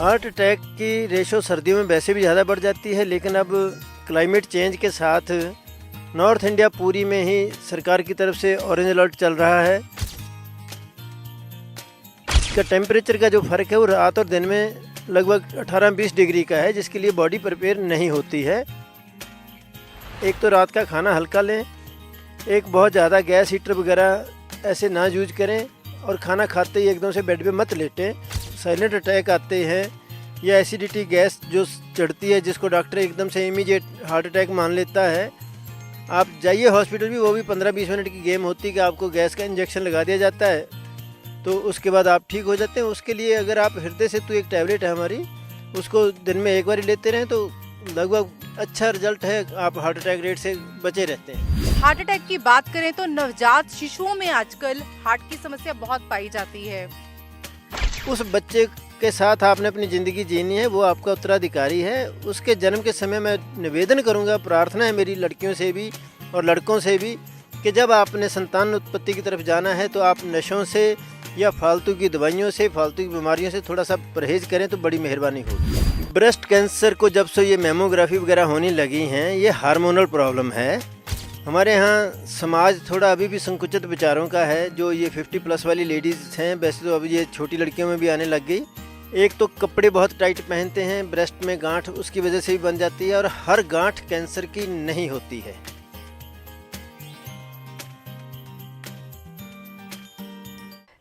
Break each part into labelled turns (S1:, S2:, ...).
S1: Heart attack की ratio सर्दियों में वैसे भी ज़्यादा बढ़ जाती है, लेकिन अब क्लाइमेट चेंज के साथ नॉर्थ इंडिया पूरी में ही सरकार की तरफ से ऑरेंज अलर्ट चल रहा है। इसका टेम्परेचर का जो फ़र्क है वो रात और दिन में लगभग 18-20 डिग्री का है, जिसके लिए बॉडी प्रिपेयर नहीं होती है। एक तो रात का खाना हल्का लें, एक बहुत ज़्यादा गैस हीटर वगैरह ऐसे ना यूज करें, और खाना खाते ही एकदम से बेड पे मत लेटें। साइलेंट अटैक आते हैं या एसिडिटी गैस जो चढ़ती है, जिसको डॉक्टर एकदम से इमीडिएट हार्ट अटैक मान लेता है। आप जाइए हॉस्पिटल भी, वो भी 15-20 मिनट की गेम होती है कि आपको गैस का इंजेक्शन लगा दिया जाता है, तो उसके बाद आप ठीक हो जाते हैं। उसके लिए अगर आप हृदय सेतु एक टैबलेट है हमारी, उसको दिन में एक बार लेते रहें तो लगभग अच्छा रिजल्ट है, आप हार्ट अटैक रेट से बचे रहते हैं।
S2: हार्ट अटैक की बात करें तो नवजात शिशुओं में आजकल हार्ट की समस्या बहुत पाई जाती है।
S1: उस बच्चे के साथ आपने अपनी ज़िंदगी जीनी है, वो आपका उत्तराधिकारी है। उसके जन्म के समय मैं निवेदन करूंगा, प्रार्थना है मेरी लड़कियों से भी और लड़कों से भी, कि जब आपने संतान उत्पत्ति की तरफ जाना है तो आप नशों से या फालतू की दवाइयों से, फालतू की बीमारियों से थोड़ा सा परहेज़ करें तो बड़ी मेहरबानी होगी। ब्रेस्ट कैंसर को जब से ये मेमोग्राफी वगैरह होने लगी हैं, ये हार्मोनल प्रॉब्लम है। हमारे यहाँ समाज थोड़ा अभी भी संकुचित विचारों का है। जो ये 50+ वाली लेडीज़ हैं, वैसे तो अभी ये छोटी लड़कियों में भी आने लग गई। एक तो कपड़े बहुत टाइट पहनते हैं, ब्रेस्ट में गांठ उसकी वजह से भी बन जाती है, और हर गांठ कैंसर की नहीं होती है।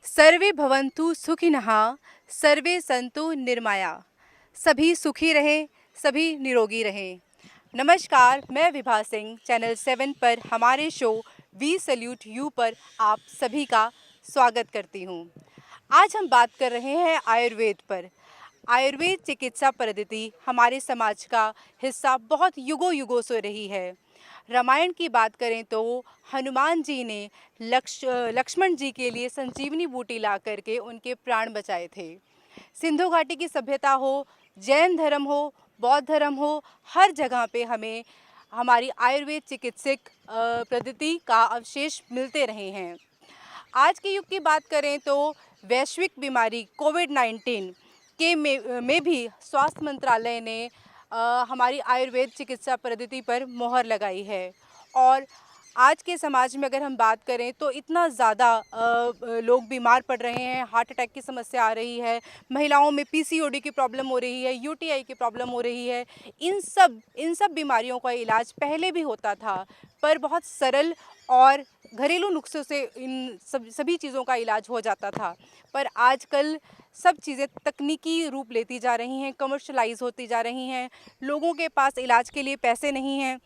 S2: सर्वे भवन्तु सुखिनः, सर्वे सन्तु निर्माया। सभी सुखी रहें, सभी निरोगी रहें। नमस्कार, मैं विभा सिंह। चैनल 7 पर हमारे शो वी सैल्यूट यू पर आप सभी का स्वागत करती हूँ। आज हम बात कर रहे हैं आयुर्वेद पर। आयुर्वेद चिकित्सा पद्धति हमारे समाज का हिस्सा बहुत युगों युगों से रही है। रामायण की बात करें तो हनुमान जी ने लक्ष्मण जी के लिए संजीवनी बूटी ला करके उनके प्राण बचाए थे। सिंधु घाटी की सभ्यता हो, जैन धर्म हो, बौद्ध धर्म हो, हर जगह पे हमें हमारी आयुर्वेद चिकित्सक पद्धति का अवशेष मिलते रहे हैं। आज के युग की बात करें तो वैश्विक बीमारी कोविड-19 के में भी स्वास्थ्य मंत्रालय ने हमारी आयुर्वेद चिकित्सा पद्धति पर मोहर लगाई है। और आज के समाज में अगर हम बात करें तो इतना ज़्यादा लोग बीमार पड़ रहे हैं, हार्ट अटैक की समस्या आ रही है, महिलाओं में पीसीओडी की प्रॉब्लम हो रही है, यूटीआई की प्रॉब्लम हो रही है। इन सब बीमारियों का इलाज पहले भी होता था, पर बहुत सरल और घरेलू नुस्खों से इन सभी चीज़ों का इलाज हो जाता था। पर आजकल सब चीज़ें तकनीकी रूप लेती जा रही हैं, कमर्शलाइज होती जा रही हैं। लोगों के पास इलाज के लिए पैसे नहीं हैं।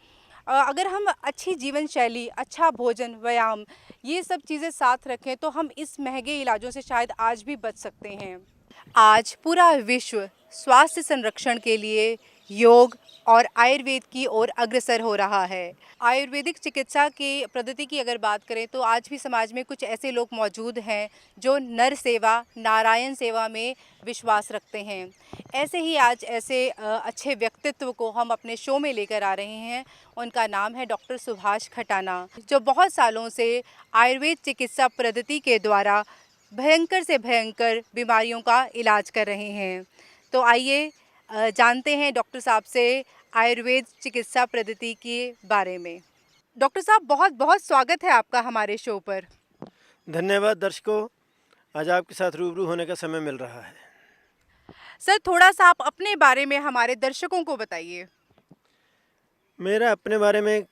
S2: अगर हम अच्छी जीवन शैली, अच्छा भोजन, व्यायाम, ये सब चीज़ें साथ रखें तो हम इस महंगे इलाजों से शायद आज भी बच सकते हैं। आज पूरा विश्व स्वास्थ्य संरक्षण के लिए योग और आयुर्वेद की ओर अग्रसर हो रहा है। आयुर्वेदिक चिकित्सा की पद्धति की अगर बात करें तो आज भी समाज में कुछ ऐसे लोग मौजूद हैं जो नर सेवा, नारायण सेवा में विश्वास रखते हैं। ऐसे ही आज ऐसे अच्छे व्यक्तित्व को हम अपने शो में लेकर आ रहे हैं। उनका नाम है डॉक्टर सुभाष खटाना, जो बहुत सालों से आयुर्वेद चिकित्सा पद्धति के द्वारा भयंकर से भयंकर बीमारियों का इलाज कर रहे हैं। तो आइए जानते हैं डॉक्टर साहब से आयुर्वेद चिकित्सा पद्धति के बारे में। डॉक्टर साहब, बहुत बहुत स्वागत है आपका हमारे शो पर।
S1: धन्यवाद दर्शकों, आज आपके साथ रूबरू होने का समय मिल रहा है।
S2: सर, थोड़ा सा आप अपने बारे में हमारे दर्शकों को बताइए।
S1: मेरा अपने बारे में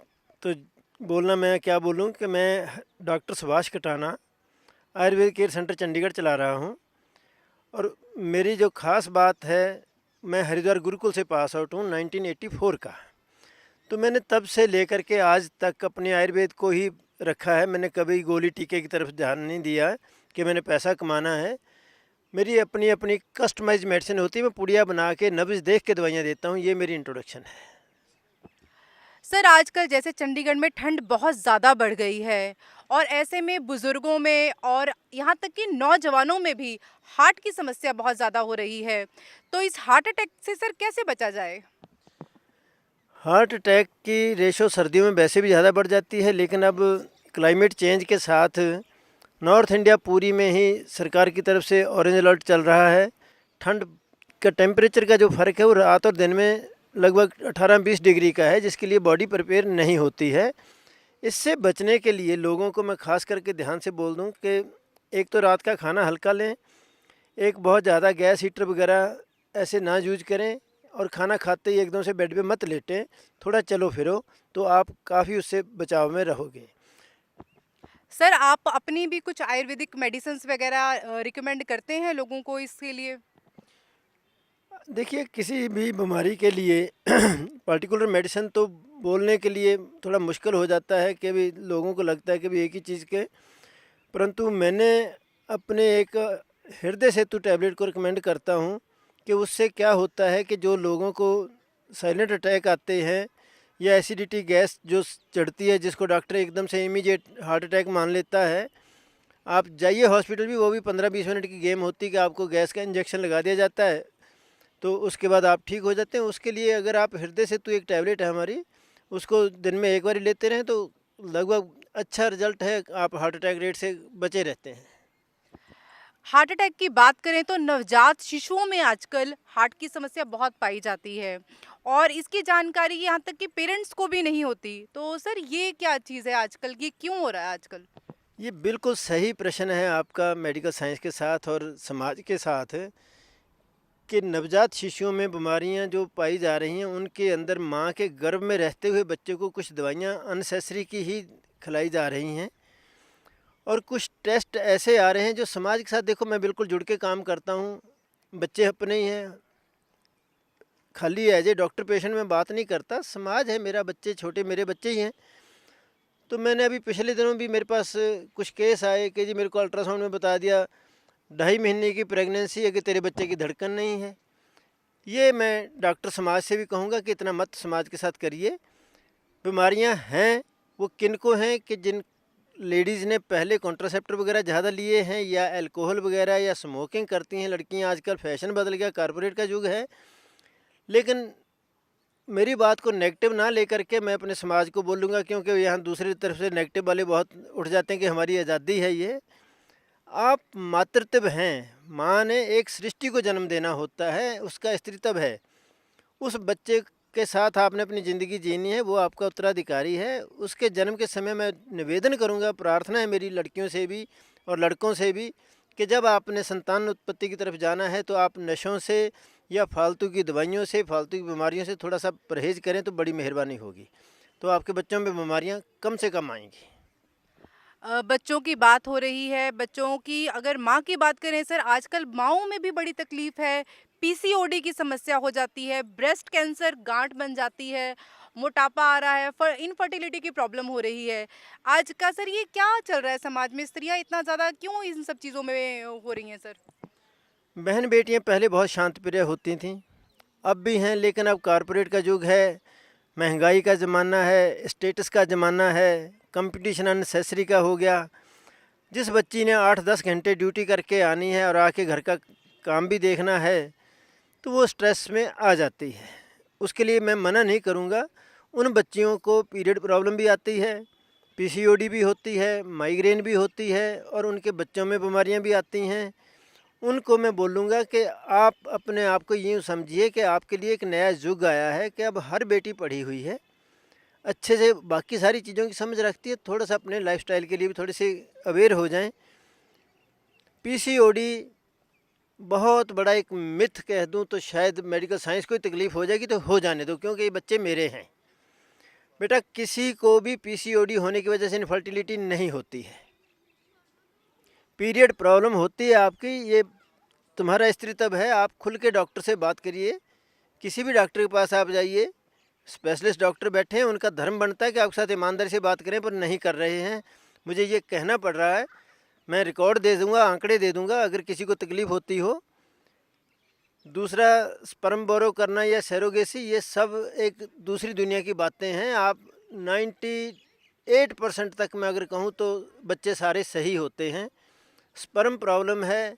S1: तो बोलना, मैं क्या बोलूं कि मैं doctor Subhash Khatana Ayurveda care centre Chandigarh चला रहा हूं। और मेरी जो ख़ास बात है, मैं हरिद्वार गुरुकुल से पास आउट हूँ 1984 का। तो मैंने तब से लेकर के आज तक अपने आयुर्वेद को ही रखा है। मैंने कभी गोली टीके की तरफ ध्यान नहीं दिया कि मैंने पैसा कमाना है। मेरी अपनी अपनी कस्टमाइज मेडिसिन होती है, मैं पुड़िया बना के नब्ज़ देख के दवाइयाँ देता हूँ। ये मेरी इंट्रोडक्शन है।
S2: सर, आजकल जैसे चंडीगढ़ में ठंड बहुत ज़्यादा बढ़ गई है, और ऐसे में बुज़ुर्गों में और यहाँ तक कि नौजवानों में भी हार्ट की समस्या बहुत ज़्यादा हो रही है। तो इस हार्ट अटैक से सर कैसे बचा जाए?
S1: हार्ट अटैक की रेशो सर्दियों में वैसे भी ज़्यादा बढ़ जाती है, लेकिन अब क्लाइमेट चेंज के साथ नॉर्थ इंडिया पूरी में ही सरकार की तरफ से ऑरेंज अलर्ट चल रहा है। ठंड का टेम्परेचर का जो फ़र्क है वो रात और दिन में लगभग 18-20 डिग्री का है, जिसके लिए बॉडी प्रिपेयर नहीं होती है। इससे बचने के लिए लोगों को मैं ख़ास करके ध्यान से बोल दूं कि एक तो रात का खाना हल्का लें, एक बहुत ज़्यादा गैस हीटर वगैरह ऐसे ना यूज करें, और खाना खाते ही एकदम से बेड पे मत लेटें, थोड़ा चलो फिरो, तो आप काफ़ी उससे बचाव में रहोगे।
S2: सर आप अपनी भी कुछ आयुर्वेदिक मेडिसिन्स वगैरह रिकमेंड करते हैं लोगों को इसके लिए?
S1: देखिए, किसी भी बीमारी के लिए पर्टिकुलर मेडिसिन तो बोलने के लिए थोड़ा मुश्किल हो जाता है कि भी लोगों को लगता है कि भी एक ही चीज़ के, परंतु मैंने अपने एक हृदय सेतु टैबलेट को रिकमेंड करता हूँ कि उससे क्या होता है कि जो लोगों को साइलेंट अटैक आते हैं या एसिडिटी गैस जो चढ़ती है, जिसको डॉक्टर एकदम से इमीडिएट हार्ट अटैक मान लेता है, आप जाइए हॉस्पिटल भी, वो भी 15-20 मिनट की गेम होती है कि आपको गैस का इंजेक्शन लगा दिया जाता है, तो उसके बाद आप ठीक हो जाते हैं। उसके लिए अगर आप हृदय सेतु एक टैबलेट है हमारी, उसको दिन में एक बार ही लेते रहें तो लगभग अच्छा रिजल्ट है, आप हार्ट अटैक रेट से बचे रहते हैं।
S2: हार्ट अटैक की बात करें तो नवजात शिशुओं में आजकल हार्ट की समस्या बहुत पाई जाती है और इसकी जानकारी यहाँ तक कि पेरेंट्स को भी नहीं होती। तो सर ये क्या चीज़ है आजकल, ये क्यों हो रहा है आजकल?
S1: ये बिल्कुल सही प्रश्न है आपका मेडिकल साइंस के साथ और समाज के साथ, कि नवजात शिशुओं में बीमारियां जो पाई जा रही हैं, उनके अंदर माँ के गर्भ में रहते हुए बच्चे को कुछ दवाइयां अननेसेसरी की ही खिलाई जा रही हैं, और कुछ टेस्ट ऐसे आ रहे हैं जो समाज के साथ, देखो मैं बिल्कुल जुड़ के काम करता हूँ, बच्चे अपने ही हैं, खाली एज ए डॉक्टर पेशेंट में बात नहीं करता, समाज है मेरा, बच्चे छोटे मेरे बच्चे ही हैं। तो मैंने अभी पिछले दिनों भी मेरे पास कुछ केस आए कि जी मेरे को अल्ट्रासाउंड में बता दिया 2.5 महीने की प्रेगनेंसी है कि तेरे बच्चे की धड़कन नहीं है। ये मैं डॉक्टर समाज से भी कहूँगा कि इतना मत समाज के साथ करिए। बीमारियां हैं वो किन को हैं कि जिन लेडीज़ ने पहले कॉन्ट्रासेप्टर वगैरह ज़्यादा लिए हैं, या अल्कोहल वगैरह या स्मोकिंग करती हैं लड़कियां, आजकल फैशन बदल गया, कॉरपोरेट का युग है। लेकिन मेरी बात को नेगेटिव ना लेकर के मैं अपने समाज को बोलूँगा, क्योंकि यहाँ दूसरी तरफ से नेगेटिव वाले बहुत उठ जाते हैं कि हमारी आज़ादी है ये। आप मातृत्व हैं, माँ ने एक सृष्टि को जन्म देना होता है, उसका स्त्रीत्व है, उस बच्चे के साथ आपने अपनी ज़िंदगी जीनी है, वो आपका उत्तराधिकारी है। उसके जन्म के समय मैं निवेदन करूँगा, प्रार्थना है मेरी लड़कियों से भी और लड़कों से भी, कि जब आपने संतान उत्पत्ति की तरफ जाना है तो आप नशों से या फालतू की दवाइयों से, फालतू की बीमारियों से थोड़ा सा परहेज़ करें तो बड़ी मेहरबानी होगी, तो आपके बच्चों में बीमारियाँ कम से कम आएंगी।
S2: बच्चों की बात हो रही है, बच्चों की अगर माँ की बात करें सर, आजकल माँओं में भी बड़ी तकलीफ है, पीसीओडी की समस्या हो जाती है, ब्रेस्ट कैंसर गांठ बन जाती है, मोटापा आ रहा है, इनफर्टिलिटी की प्रॉब्लम हो रही है। आज का सर ये क्या चल रहा है समाज में, स्त्रियाँ इतना ज़्यादा क्यों इन सब चीज़ों में हो रही हैं सर?
S1: बहन बेटियां पहले बहुत शांत प्रिय होती थीं, अब भी हैं, लेकिन अब कॉरपोरेट का युग है, महंगाई का ज़माना है, स्टेटस का ज़माना है, कंपटीशन अननेसेसरी का हो गया। जिस बच्ची ने 8-10 घंटे ड्यूटी करके आनी है और आके घर का काम भी देखना है, तो वो स्ट्रेस में आ जाती है। उसके लिए मैं मना नहीं करूँगा, उन बच्चियों को पीरियड प्रॉब्लम भी आती है, पीसीओडी भी होती है, माइग्रेन भी होती है, और उनके बच्चों में बीमारियां भी आती हैं। उनको मैं बोलूँगा कि आप अपने आप को यूँ समझिए कि आपके लिए एक नया युग आया है, कि अब हर बेटी पढ़ी हुई है, अच्छे से बाकी सारी चीज़ों की समझ रखती है, थोड़ा सा अपने लाइफस्टाइल के लिए भी थोड़ी सी अवेयर हो जाएं। पीसीओडी बहुत बड़ा एक मिथ कह दूं तो शायद मेडिकल साइंस को ही तकलीफ़ हो जाएगी, तो हो जाने दो, क्योंकि ये बच्चे मेरे हैं। बेटा, किसी को भी पीसीओडी होने की वजह से इनफर्टिलिटी नहीं होती है, पीरियड प्रॉब्लम होती है आपकी, ये तुम्हारा स्त्रीत्व है। आप खुल के डॉक्टर से बात करिए, किसी भी डॉक्टर के पास आप जाइए, स्पेशलिस्ट डॉक्टर बैठे हैं, उनका धर्म बनता है कि आपके साथ ईमानदारी से बात करें, पर नहीं कर रहे हैं, मुझे ये कहना पड़ रहा है। मैं रिकॉर्ड दे दूंगा, आंकड़े दे दूंगा, अगर किसी को तकलीफ़ होती हो। दूसरा, स्पर्म बोरो करना या सैरोगेसी, ये सब एक दूसरी दुनिया की बातें हैं। आप 98% तक मैं अगर कहूँ तो बच्चे सारे सही होते हैं। स्पर्म प्रॉब्लम है,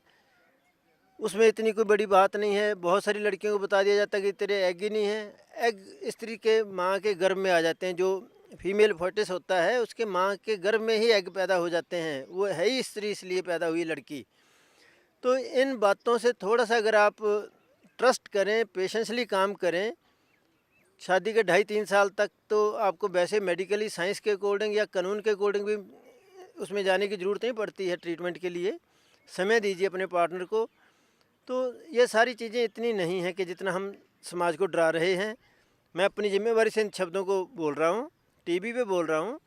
S1: उसमें इतनी कोई बड़ी बात नहीं है। बहुत सारी लड़कियों को बता दिया जाता है कि तेरे एग ही नहीं है, एग स्त्री के माँ के गर्भ में आ जाते हैं, जो फीमेल फोर्टिस होता है उसके माँ के गर्भ में ही एग पैदा हो जाते हैं, वो है ही स्त्री, इसलिए पैदा हुई लड़की। तो इन बातों से थोड़ा सा अगर आप ट्रस्ट करें, पेशेंसली काम करें। शादी के 2.5-3 साल तक तो आपको वैसे मेडिकली साइंस के अकॉर्डिंग या कानून के अकॉर्डिंग भी उसमें जाने की ज़रूरत नहीं पड़ती है ट्रीटमेंट के लिए। समय दीजिए अपने पार्टनर को। तो ये सारी चीज़ें इतनी नहीं हैं कि जितना हम समाज को डरा रहे हैं। मैं अपनी जिम्मेवारी से इन शब्दों को बोल रहा हूँ, टीवी पे बोल रहा हूँ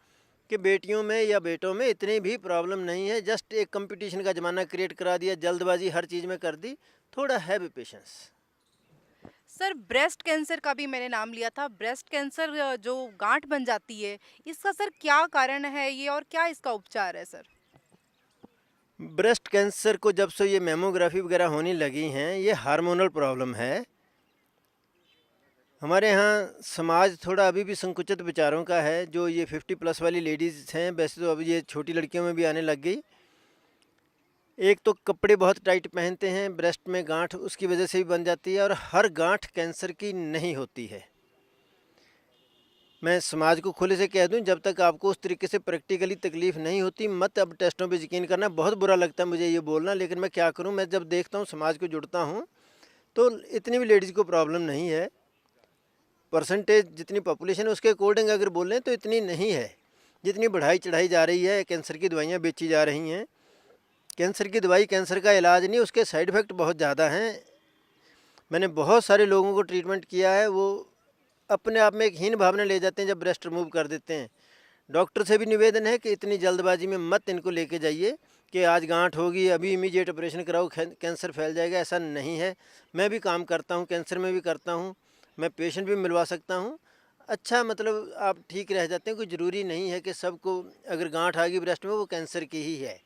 S1: कि बेटियों में या बेटों में इतनी भी प्रॉब्लम नहीं है। जस्ट एक कंपटीशन का ज़माना क्रिएट करा दिया, जल्दबाजी हर चीज़ में कर दी। थोड़ा है भी पेशेंस।
S2: सर ब्रेस्ट कैंसर का भी मैंने नाम लिया था। ब्रेस्ट कैंसर जो गांठ बन जाती है, इसका सर क्या कारण है ये और क्या इसका उपचार है सर?
S1: ब्रेस्ट कैंसर को जब से ये मेमोग्राफी वगैरह होने लगी हैं, ये हार्मोनल प्रॉब्लम है। हमारे यहाँ समाज थोड़ा अभी भी संकुचित विचारों का है। जो ये 50+ वाली लेडीज़ हैं, वैसे तो अभी ये छोटी लड़कियों में भी आने लग गई। एक तो कपड़े बहुत टाइट पहनते हैं, ब्रेस्ट में गांठ उसकी वजह से भी बन जाती है, और हर गांठ कैंसर की नहीं होती है। मैं समाज को खुले से कह दूं, जब तक आपको उस तरीके से प्रैक्टिकली तकलीफ़ नहीं होती, मत अब टेस्टों पे यकीन करना। बहुत बुरा लगता है मुझे ये बोलना, लेकिन मैं क्या करूं। मैं जब देखता हूं, समाज को जुड़ता हूं, तो इतनी भी लेडीज़ को प्रॉब्लम नहीं है। परसेंटेज जितनी पॉपुलेशन है उसके अकॉर्डिंग अगर बोलें तो इतनी नहीं है। जितनी बढ़ाई चढ़ाई जा रही है, कैंसर की दवाइयाँ बेची जा रही हैं। कैंसर की दवाई कैंसर का इलाज नहीं, उसके साइड इफ़ेक्ट बहुत ज़्यादा हैं। मैंने बहुत सारे लोगों को ट्रीटमेंट किया है, वो अपने आप में एक हीन भावना ले जाते हैं जब ब्रेस्ट रिमूव कर देते हैं। डॉक्टर से भी निवेदन है कि इतनी जल्दबाजी में मत इनको लेके जाइए कि आज गांठ होगी अभी इमीडिएट ऑपरेशन कराओ, कैंसर फैल जाएगा। ऐसा नहीं है। मैं भी काम करता हूँ, कैंसर में भी करता हूँ, मैं पेशेंट भी मिलवा सकता हूँ। अच्छा, मतलब आप ठीक रह जाते हैं। कोई ज़रूरी नहीं है कि सबको अगर गांठ आ गई ब्रेस्ट में वो कैंसर की ही है,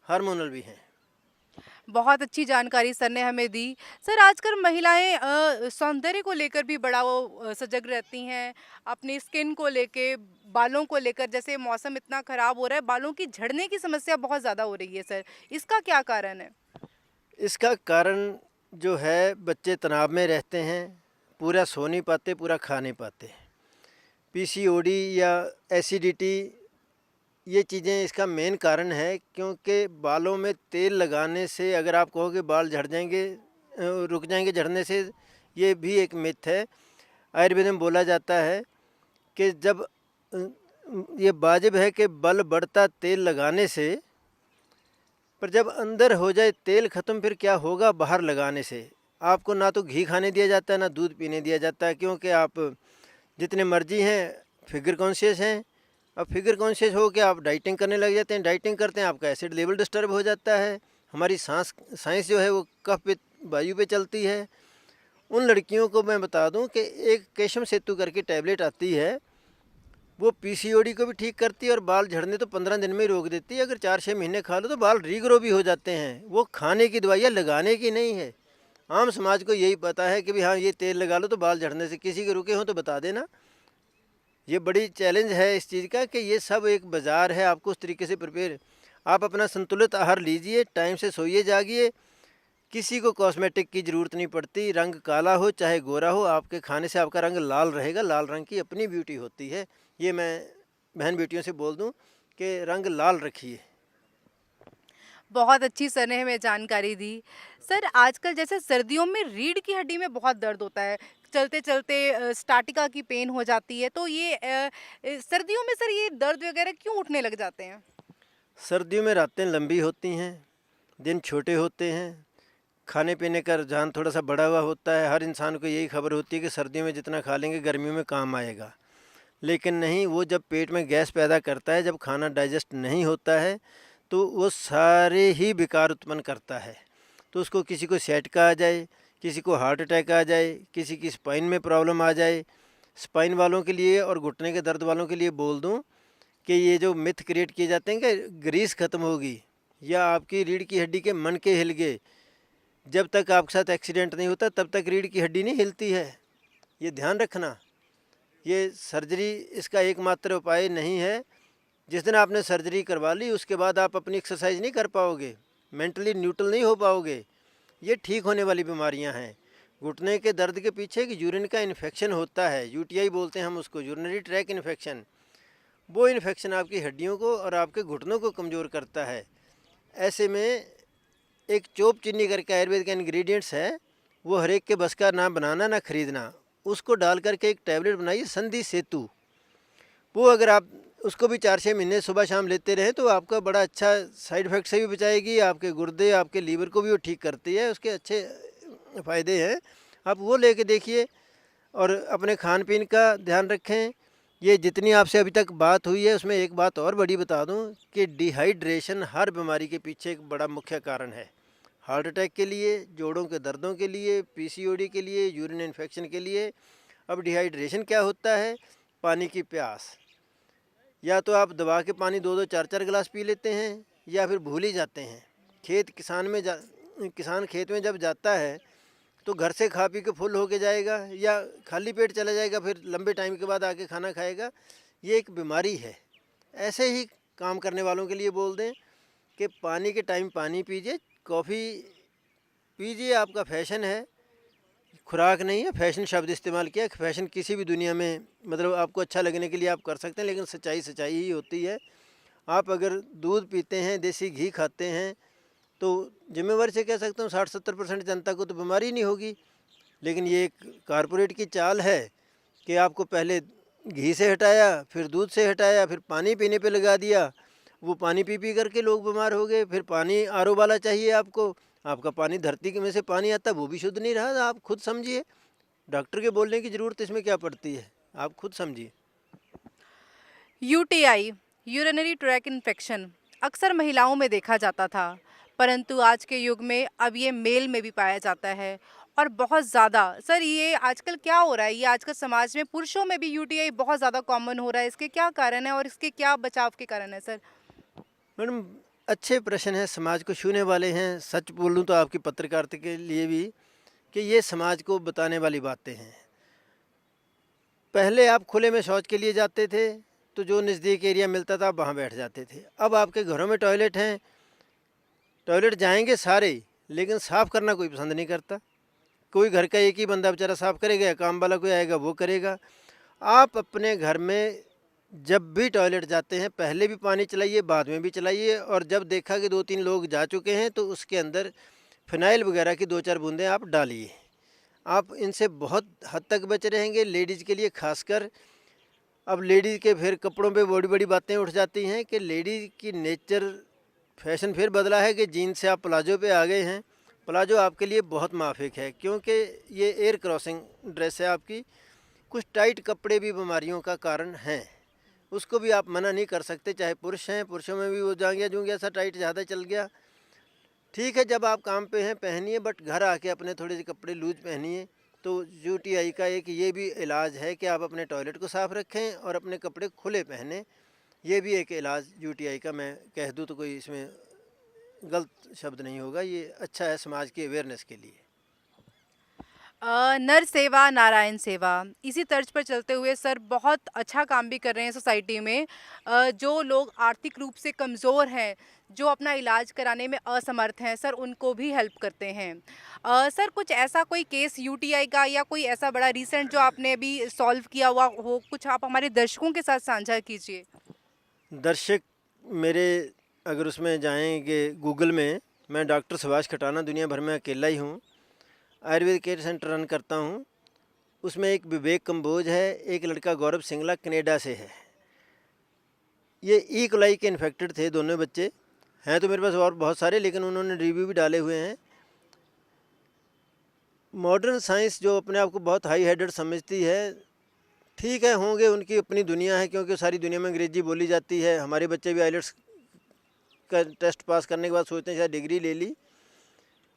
S1: हार्मोनल भी हैं।
S2: बहुत अच्छी जानकारी सर ने हमें दी। सर आजकल महिलाएं सौंदर्य को लेकर भी बड़ा वो सजग रहती हैं, अपनी स्किन को लेके, बालों को लेकर। जैसे मौसम इतना ख़राब हो रहा है, बालों की झड़ने की समस्या बहुत ज़्यादा हो रही है सर, इसका क्या कारण है?
S1: इसका कारण जो है, बच्चे तनाव में रहते हैं, पूरा सो नहीं पाते, पूरा खा नहीं पाते। पीसीओडी या एसिडिटी, ये चीज़ें इसका मेन कारण है। क्योंकि बालों में तेल लगाने से अगर आप कहोगे बाल झड़ जाएंगे, रुक जाएंगे झड़ने से, ये भी एक मिथ है। आयुर्वेद में बोला जाता है कि जब ये वाजिब है कि बल बढ़ता तेल लगाने से, पर जब अंदर हो जाए तेल ख़त्म, फिर क्या होगा बाहर लगाने से। आपको ना तो घी खाने दिया जाता है, ना दूध पीने दिया जाता है, क्योंकि आप जितने मर्जी हैं फिगर कॉन्शियस हैं। अब फिगर कॉन्शियस हो के आप डाइटिंग करने लग जाते हैं। डाइटिंग करते हैं, आपका एसिड लेवल डिस्टर्ब हो जाता है। हमारी साइंस जो है वो कफ पे, वायु पे चलती है। उन लड़कियों को मैं बता दूं कि एक केशम सेतु करके टैबलेट आती है, वो पीसीओडी को भी ठीक करती है और बाल झड़ने तो 15 दिन में ही रोक देती है। अगर 4-6 महीने खा लो तो बाल रीग्रो भी हो जाते हैं। वो खाने की दवाइयाँ लगाने की नहीं है। आम समाज को यही पता है कि भाई हाँ ये तेल लगा लो तो बाल झड़ने से। किसी के रुके हों तो बता देना। ये बड़ी चैलेंज है इस चीज़ का कि ये सब एक बाज़ार है। आपको उस तरीके से प्रिपेयर, आप अपना संतुलित आहार लीजिए, टाइम से सोइए जागिए। किसी को कॉस्मेटिक की ज़रूरत नहीं पड़ती। रंग काला हो चाहे गोरा हो, आपके खाने से आपका रंग लाल रहेगा। लाल रंग की अपनी ब्यूटी होती है। ये मैं बहन बेटियों से बोल दूं कि रंग लाल रखिए।
S2: बहुत अच्छी सर ने हमें जानकारी दी। सर आजकल जैसे सर्दियों में रीढ़ की हड्डी में बहुत दर्द होता है, चलते-चलते स्टाटिका की पेन हो जाती है, तो ये सर्दियों में सर ये दर्द वगैरह क्यों उठने लग जाते हैं?
S1: सर्दियों में रातें लंबी होती हैं, दिन छोटे होते हैं, खाने पीने का रुझान थोड़ा सा बढ़ा हुआ होता है। हर इंसान को यही खबर होती है कि सर्दियों में जितना खा लेंगे गर्मियों में काम आएगा, लेकिन नहीं। वो जब पेट में गैस पैदा करता है, जब खाना डाइजेस्ट नहीं होता है, तो वो सारे ही विकार उत्पन्न करता है। तो उसको किसी को सैटिका आ जाए, किसी को हार्ट अटैक आ जाए, किसी की स्पाइन में प्रॉब्लम आ जाए। स्पाइन वालों के लिए और घुटने के दर्द वालों के लिए बोल दूं कि ये जो मिथ क्रिएट किए जाते हैं कि ग्रीस ख़त्म होगी या आपकी रीढ़ की हड्डी के मन के हिल गए, जब तक आपके साथ एक्सीडेंट नहीं होता तब तक रीढ़ की हड्डी नहीं हिलती है। ये ध्यान रखना। ये सर्जरी इसका एकमात्र उपाय नहीं है। जिस दिन आपने सर्जरी करवा ली उसके बाद आप अपनी एक्सरसाइज नहीं कर पाओगे, मेंटली न्यूट्रल नहीं हो पाओगे। ये ठीक होने वाली बीमारियां हैं। घुटने के दर्द के पीछे एक यूरिन का इन्फेक्शन होता है, यूटीआई बोलते हैं हम उसको, यूरिनरी ट्रैक इन्फेक्शन। वो इन्फेक्शन आपकी हड्डियों को और आपके घुटनों को कमज़ोर करता है। ऐसे में एक चोप चीनी करके आयुर्वेद का इंग्रेडिएंट्स है, वो हर एक के बस का ना बनाना ना खरीदना। उसको डाल करके एक टैबलेट बनाइए संधि सेतु। वो अगर आप उसको भी 4-6 महीने सुबह शाम लेते रहें तो आपका बड़ा अच्छा साइड इफ़ेक्ट से भी बचाएगी, आपके गुर्दे आपके लीवर को भी वो ठीक करती है, उसके अच्छे फ़ायदे हैं। आप वो लेके देखिए और अपने खान पीन का ध्यान रखें। ये जितनी आपसे अभी तक बात हुई है उसमें एक बात और बड़ी बता दूं कि डिहाइड्रेशन हर बीमारी के पीछे एक बड़ा मुख्य कारण है। हार्ट अटैक के लिए, जोड़ों के दर्दों के लिए, पीसीओडी के लिए, यूरिन इन्फेक्शन के लिए। अब डिहाइड्रेशन क्या होता है? पानी की प्यास। या तो आप दबा के पानी 2-2 4-4 गिलास पी लेते हैं या फिर भूल ही जाते हैं। किसान खेत में जब जाता है तो घर से खा पी के फुल होके जाएगा या खाली पेट चला जाएगा, फिर लंबे टाइम के बाद आके खाना खाएगा। ये एक बीमारी है। ऐसे ही काम करने वालों के लिए बोल दें कि पानी के टाइम पानी पीजिए, कॉफ़ी पीजिए, आपका फैशन है, खुराक नहीं है। फैशन शब्द इस्तेमाल किया, फैशन किसी भी दुनिया में मतलब आपको अच्छा लगने के लिए आप कर सकते हैं, लेकिन सच्चाई सच्चाई ही होती है। आप अगर दूध पीते हैं, देसी घी खाते हैं तो जिम्मेवारी से कह सकता हूँ 60-70% जनता को तो बीमारी नहीं होगी। लेकिन ये एक कारपोरेट की चाल है कि आपको पहले घी से हटाया, फिर दूध से हटाया, फिर पानी पीने पे लगा दिया। वो पानी पी पी करके लोग बीमार हो गए। फिर पानी आरओ वाला चाहिए आपको, आपका पानी धरती के में से पानी आता वो भी शुद्ध नहीं रहा। आप खुद समझिए, डॉक्टर के बोलने की ज़रूरत इसमें क्या पड़ती है, आप खुद समझिए।
S2: यूटीआई, यूरिनरी ट्रैक इन्फेक्शन, अक्सर महिलाओं में देखा जाता था, परंतु आज के युग में अब ये मेल में भी पाया जाता है और बहुत ज़्यादा। सर ये आजकल क्या हो रहा है, ये आजकल समाज में पुरुषों में भी यूटीआई बहुत ज़्यादा कॉमन हो रहा है, इसके क्या कारण है और इसके क्या बचाव के कारण है सर?
S1: मैडम, अच्छे प्रश्न हैं, समाज को छूने वाले हैं। सच बोलूँ तो आपकी पत्रकारिता के लिए भी कि ये समाज को बताने वाली बातें हैं। पहले आप खुले में शौच के लिए जाते थे तो जो नज़दीक एरिया मिलता था आप वहाँ बैठ जाते थे। अब आपके घरों में टॉयलेट हैं, टॉयलेट जाएंगे सारे, लेकिन साफ़ करना कोई पसंद नहीं करता। कोई घर का एक ही बंदा बेचारा साफ़ करेगा या काम वाला कोई आएगा वो करेगा। आप अपने घर में जब भी टॉयलेट जाते हैं पहले भी पानी चलाइए, बाद में भी चलाइए, और जब देखा कि 2-3 लोग जा चुके हैं तो उसके अंदर फिनाइल वगैरह की 2-4 बूंदें आप डालिए। आप इनसे बहुत हद तक बचे रहेंगे, लेडीज़ के लिए खासकर। अब लेडीज़ के फिर कपड़ों पे बड़ी बड़ी बातें उठ जाती हैं कि लेडीज़ की नेचर फैशन फिर बदला है कि जीन्स से आप प्लाजो पे आ गए हैं। प्लाजो आपके लिए बहुत माफिक है क्योंकि ये एयर क्रॉसिंग ड्रेस है आपकी। कुछ टाइट कपड़े भी बीमारियों का कारण हैं, उसको भी आप मना नहीं कर सकते। चाहे पुरुष हैं, पुरुषों में भी वो जांघिया जूंघिया सा टाइट ज़्यादा चल गया, ठीक है, जब आप काम पे हैं पहनिए, बट घर आके अपने थोड़े से कपड़े लूज पहनिए। तो यूटीआई का एक ये भी इलाज है कि आप अपने टॉयलेट को साफ़ रखें और अपने कपड़े खुले पहनें। ये भी एक इलाज यूटीआई का मैं कह दूँ तो कोई इसमें गलत शब्द नहीं होगा। ये अच्छा है समाज की अवेयरनेस के लिए।
S2: नर सेवा नारायण सेवा, इसी तर्ज पर चलते हुए सर बहुत अच्छा काम भी कर रहे हैं सोसाइटी में। जो लोग आर्थिक रूप से कमज़ोर हैं, जो अपना इलाज कराने में असमर्थ हैं, सर उनको भी हेल्प करते हैं। सर कुछ ऐसा कोई केस यूटीआई का या कोई ऐसा बड़ा रीसेंट जो आपने अभी सॉल्व किया हुआ हो, कुछ आप हमारे दर्शकों के साथ साझा कीजिए।
S1: दर्शक मेरे अगर उसमें जाएंगे गूगल में, मैं डॉक्टर सुभाष खटाना दुनिया भर में अकेला ही हूँ, आयुर्वेद केयर सेंटर रन करता हूँ। उसमें एक विवेक कंबोज है, एक लड़का गौरव सिंगला कनेडा से है। ये ई कोलाई के इन्फेक्टेड थे दोनों बच्चे। हैं तो मेरे पास और बहुत सारे, लेकिन उन्होंने रिव्यू भी डाले हुए हैं। मॉडर्न साइंस जो अपने आप को बहुत हाई हेडेड समझती है, ठीक है, होंगे, उनकी अपनी दुनिया है, क्योंकि सारी दुनिया में अंग्रेज़ी बोली जाती है। हमारे बच्चे भी आइलेट्स का टेस्ट पास करने के बाद सोचते हैं शायद डिग्री ले ली।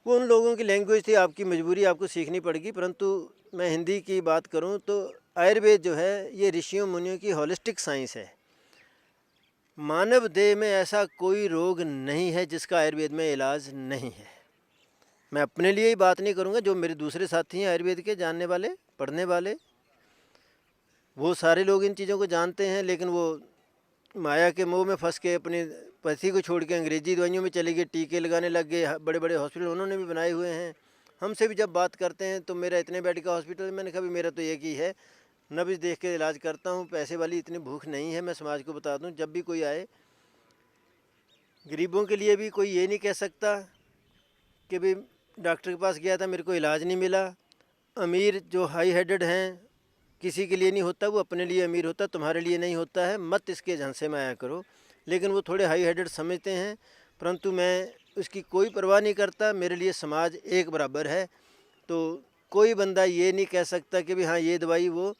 S1: वो उन लोगों की लैंग्वेज थी, आपकी मजबूरी, आपको सीखनी पड़ेगी। परंतु मैं हिंदी की बात करूं तो आयुर्वेद जो है ये ऋषियों मुनियों की होलिस्टिक साइंस है। मानव देह में ऐसा कोई रोग नहीं है जिसका आयुर्वेद में इलाज नहीं है। मैं अपने लिए ही बात नहीं करूंगा, जो मेरे दूसरे साथी हैं आयुर्वेद के जानने वाले, पढ़ने वाले, वो सारे लोग इन चीज़ों को जानते हैं। लेकिन वो माया के मोह में फंस के अपने पति को छोड़ के अंग्रेजी दवाइयों में चले गए, टीके लगाने लग गए। बड़े बड़े हॉस्पिटल उन्होंने भी बनाए हुए हैं। हमसे भी जब बात करते हैं तो मेरा इतने बेड का हॉस्पिटल, मैंने कहा भी मेरा तो एक ही है, नब्ज देख के इलाज करता हूँ, पैसे वाली इतनी भूख नहीं है। मैं समाज को बता दूँ, जब भी कोई आए, गरीबों के लिए भी कोई ये नहीं कह सकता कि भाई डॉक्टर के पास गया था, मेरे को इलाज नहीं मिला। अमीर जो हाई हेडेड हैं, किसी के लिए नहीं होता, वो अपने लिए अमीर होता, तुम्हारे लिए नहीं होता है, मत इसके झांसे में आया करो। लेकिन वो थोड़े हाई हेडेड समझते हैं, परंतु मैं उसकी कोई परवाह नहीं करता। मेरे लिए समाज एक बराबर है, तो कोई बंदा ये नहीं कह सकता कि भी हाँ ये दवाई वो,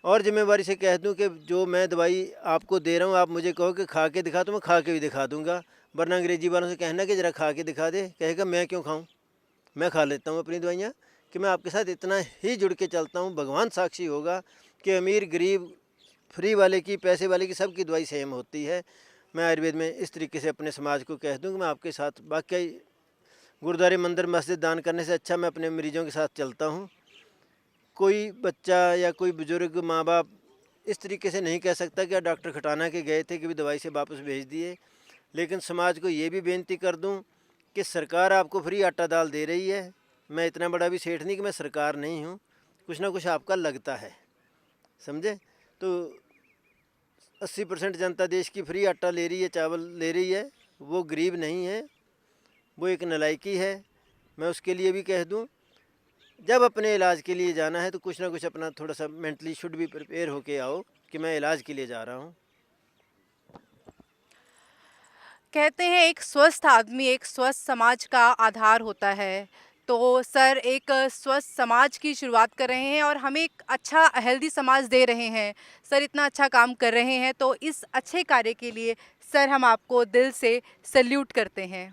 S1: और ज़िम्मेवारी से कह दूं कि जो मैं दवाई आपको दे रहा हूं आप मुझे कहो कि खा के दिखा, तो मैं खा के भी दिखा दूंगा। वरना अंग्रेज़ी वालों से कहना कि ज़रा खा के दिखा दे, कहेगा मैं क्यों खाऊं, मैं खा लेता हूं अपनी दवाइयाँ। कि मैं आपके साथ इतना ही जुड़ के चलता हूं, भगवान साक्षी होगा कि अमीर गरीब, फ्री वाले की, पैसे वाले की, सबकी दवाई सेम होती है। मैं आयुर्वेद में इस तरीके से अपने समाज को कह दूँ कि मैं आपके साथ, बाकी गुरुद्वारे मंदिर मस्जिद दान करने से अच्छा मैं अपने मरीजों के साथ चलता हूँ। कोई बच्चा या कोई बुजुर्ग माँ बाप इस तरीके से नहीं कह सकता कि डॉक्टर खटाना के गए थे कि भी दवाई से वापस भेज दिए। लेकिन समाज को ये भी बेनती कर दूं कि सरकार आपको फ्री आटा दाल दे रही है। मैं इतना बड़ा भी सेठ नहीं कि मैं सरकार नहीं हूँ, कुछ ना कुछ आपका लगता है, समझे। तो 80% जनता देश की फ्री आटा ले रही है, चावल ले रही है, वो गरीब नहीं है, वो एक नलायकी है। मैं उसके लिए भी कह दूं, जब अपने इलाज के लिए जाना है तो कुछ ना कुछ अपना थोड़ा सा मेंटली शुड भी प्रिपेयर होके आओ कि मैं इलाज के लिए जा रहा हूँ।
S2: कहते हैं एक स्वस्थ आदमी एक स्वस्थ समाज का आधार होता है। तो सर एक स्वस्थ समाज की शुरुआत कर रहे हैं और हमें एक अच्छा हेल्दी समाज दे रहे हैं। सर इतना अच्छा काम कर रहे हैं, तो इस अच्छे कार्य के लिए सर हम आपको दिल से सैल्यूट करते हैं।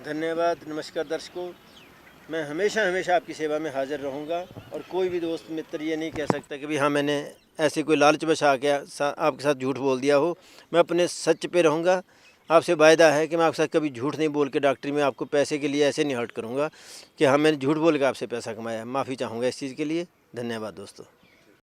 S1: धन्यवाद। नमस्कार दर्शकों, मैं हमेशा हमेशा आपकी सेवा में हाजिर रहूँगा। और कोई भी दोस्त मित्र ये नहीं कह सकता कि भाई हाँ मैंने ऐसे कोई लालच में आके आपके साथ झूठ बोल दिया हो। मैं अपने सच पे रहूँगा। आपसे वायदा है कि मैं आपके साथ कभी झूठ नहीं बोल के डॉक्टरी में आपको पैसे के लिए ऐसे नहीं हर्ट करूँगा कि हाँ मैंने झूठ बोल के आपसे पैसा कमाया। माफ़ी चाहूँगा इस चीज़ के लिए। धन्यवाद दोस्तों।